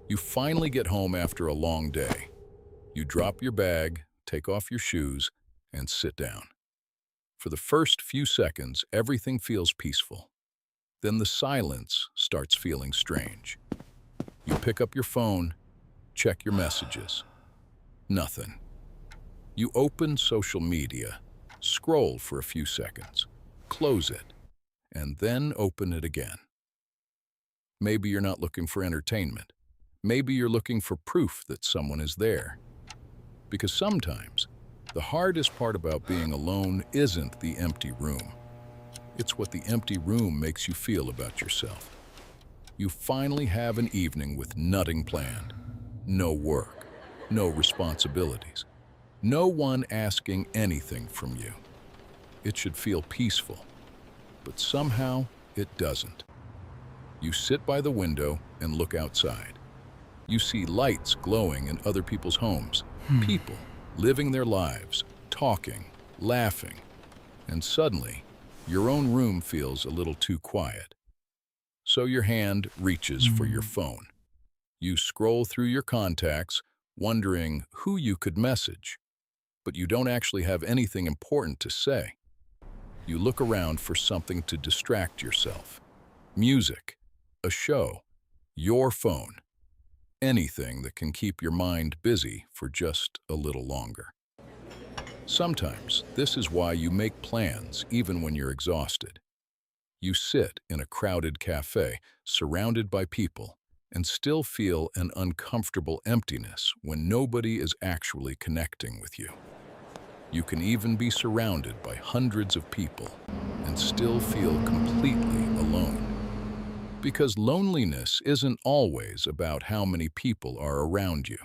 You finally get home after a long day. You drop your bag, take off your shoes, and sit down. For the first few seconds, everything feels peaceful. Then the silence starts feeling strange. You pick up your phone, check your messages. Nothing. You open social media, scroll for a few seconds, close it, and then open it again. Maybe you're not looking for entertainment. Maybe you're looking for proof that someone is there. Because sometimes, the hardest part about being alone isn't the empty room. It's what the empty room makes you feel about yourself. You finally have an evening with nothing planned. No work, no responsibilities, no one asking anything from you. It should feel peaceful, but somehow it doesn't. You sit by the window and look outside. You see lights glowing in other people's homes, people living their lives, talking, laughing, and suddenly, your own room feels a little too quiet. So your hand reaches for your phone. You scroll through your contacts, wondering who you could message, but you don't actually have anything important to say. You look around for something to distract yourself. Music, a show, your phone, anything that can keep your mind busy for just a little longer. Sometimes this is why you make plans even when you're exhausted. You sit in a crowded cafe, surrounded by people, and still feel an uncomfortable emptiness when nobody is actually connecting with you. You can even be surrounded by hundreds of people and still feel completely alone. Because loneliness isn't always about how many people are around you.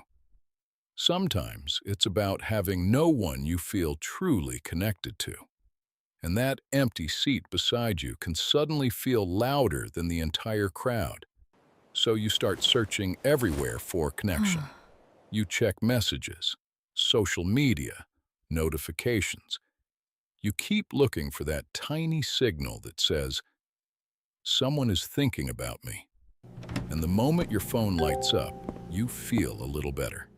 Sometimes it's about having no one you feel truly connected to. And that empty seat beside you can suddenly feel louder than the entire crowd. So you start searching everywhere for connection. You check messages, social media, notifications. You keep looking for that tiny signal that says, someone is thinking about me. And the moment your phone lights up, you feel a little better.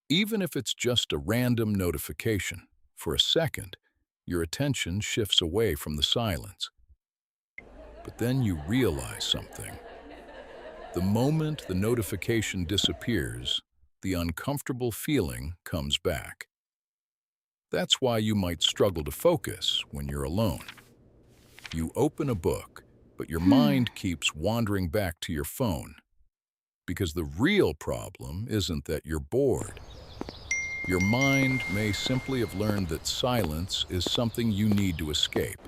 Even if it's just a random notification, for a second, your attention shifts away from the silence. But then you realize something. The moment the notification disappears, the uncomfortable feeling comes back. That's why you might struggle to focus when you're alone. You open a book, but your mind keeps wandering back to your phone. Because the real problem isn't that you're bored. Your mind may simply have learned that silence is something you need to escape.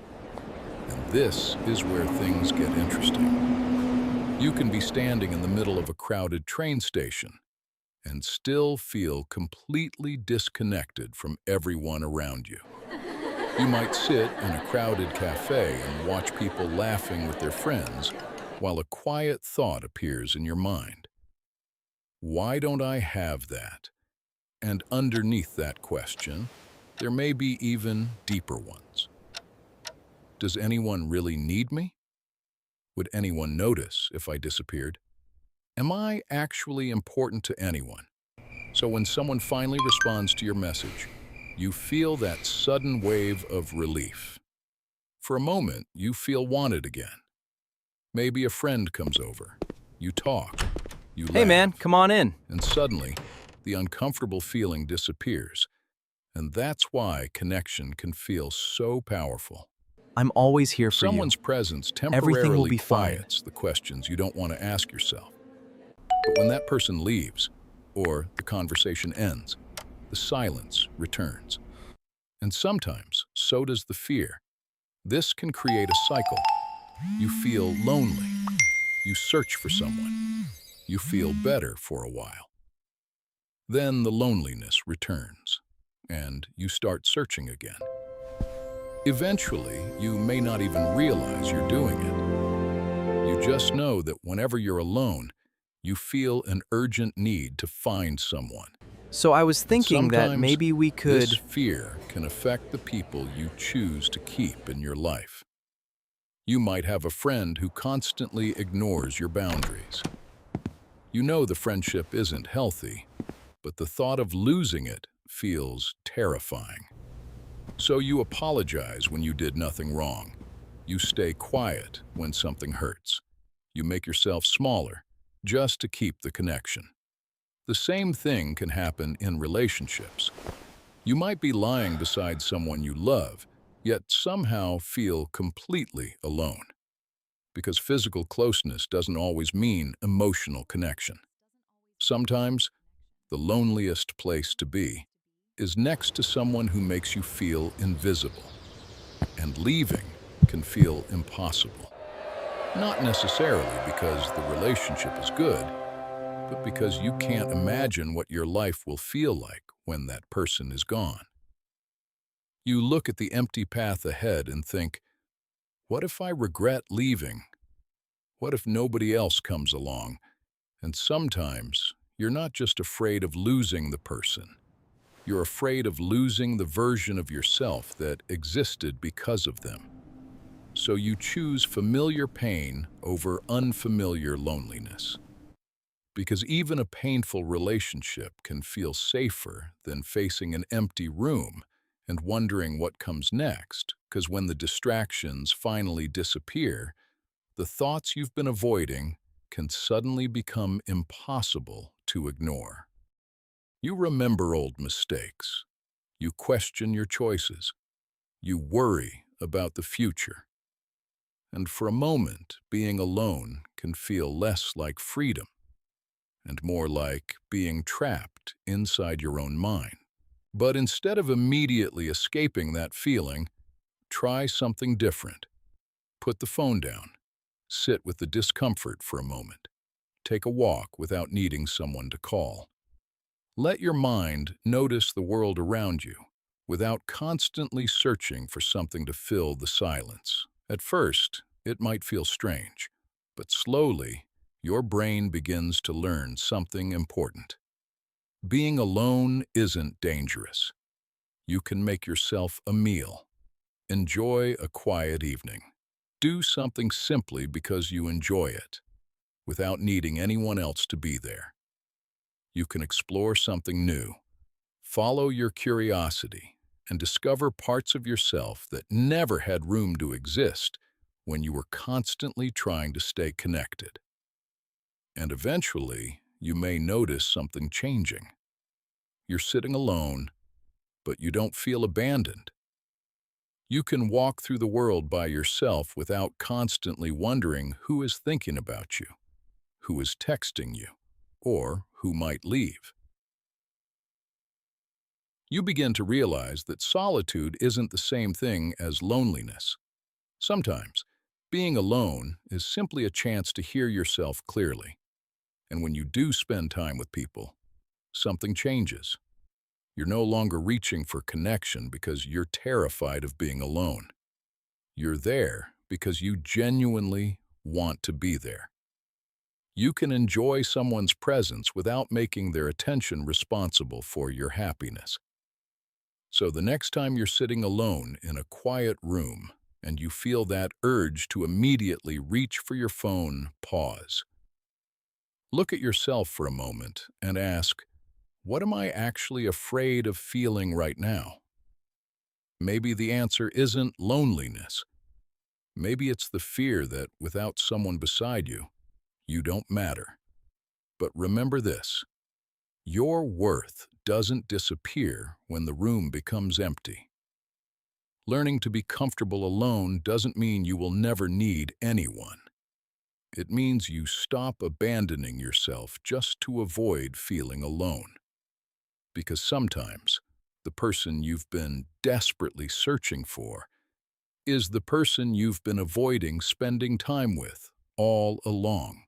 And this is where things get interesting. You can be standing in the middle of a crowded train station and still feel completely disconnected from everyone around you. You might sit in a crowded cafe and watch people laughing with their friends while a quiet thought appears in your mind. Why don't I have that? And underneath that question, there may be even deeper ones. Does anyone really need me? Would anyone notice if I disappeared? Am I actually important to anyone? So when someone finally responds to your message, you feel that sudden wave of relief. For a moment, you feel wanted again. Maybe a friend comes over. You talk. You Hey laugh. man, come on in. And suddenly, the uncomfortable feeling disappears. And that's why connection can feel so powerful. I'm always here for you. Someone's presence Everything will temporarily be fine. quiets the questions you don't want to ask yourself. But when that person leaves, or the conversation ends, the silence returns. And sometimes, so does the fear. This can create a cycle. You feel lonely. You search for someone. You feel better for a while. Then the loneliness returns, and you start searching again. Eventually, you may not even realize you're doing it. You just know that whenever you're alone, you feel an urgent need to find someone. So I was thinking that Sometimes maybe we could... This fear can affect the people you choose to keep in your life. You might have a friend who constantly ignores your boundaries. You know the friendship isn't healthy, but the thought of losing it feels terrifying. So you apologize when you did nothing wrong. You stay quiet when something hurts. You make yourself smaller just to keep the connection. The same thing can happen in relationships. You might be lying beside someone you love, yet somehow feel completely alone. Because physical closeness doesn't always mean emotional connection. Sometimes, the loneliest place to be is next to someone who makes you feel invisible. And leaving can feel impossible. Not necessarily because the relationship is good, but because you can't imagine what your life will feel like when that person is gone. You look at the empty path ahead and think, what if I regret leaving? What if nobody else comes along? And sometimes, you're not just afraid of losing the person. You're afraid of losing the version of yourself that existed because of them. So you choose familiar pain over unfamiliar loneliness. Because even a painful relationship can feel safer than facing an empty room and wondering what comes next, because when the distractions finally disappear, the thoughts you've been avoiding can suddenly become impossible to ignore. You remember old mistakes. You question your choices. You worry about the future. And for a moment, being alone can feel less like freedom and more like being trapped inside your own mind. But instead of immediately escaping that feeling, try something different. Put the phone down. Sit with the discomfort for a moment. Take a walk without needing someone to call. Let your mind notice the world around you without constantly searching for something to fill the silence. At first, it might feel strange, but slowly, your brain begins to learn something important. Being alone isn't dangerous. You can make yourself a meal. Enjoy a quiet evening. Do something simply because you enjoy it, without needing anyone else to be there. You can explore something new. Follow your curiosity and discover parts of yourself that never had room to exist when you were constantly trying to stay connected. And eventually, you may notice something changing. You're sitting alone, but you don't feel abandoned. You can walk through the world by yourself without constantly wondering who is thinking about you, who is texting you, or who might leave. You begin to realize that solitude isn't the same thing as loneliness. Sometimes, being alone is simply a chance to hear yourself clearly. And when you do spend time with people, something changes. You're no longer reaching for connection because you're terrified of being alone. You're there because you genuinely want to be there. You can enjoy someone's presence without making their attention responsible for your happiness. So the next time you're sitting alone in a quiet room and you feel that urge to immediately reach for your phone, pause. Look at yourself for a moment and ask, what am I actually afraid of feeling right now? Maybe the answer isn't loneliness. Maybe it's the fear that without someone beside you, you don't matter. But remember this, your worth doesn't disappear when the room becomes empty. Learning to be comfortable alone doesn't mean you will never need anyone. It means you stop abandoning yourself just to avoid feeling alone. Because sometimes, the person you've been desperately searching for is the person you've been avoiding spending time with all along.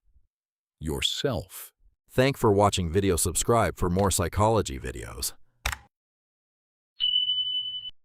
Yourself. Thank for watching video. Subscribe for more psychology videos.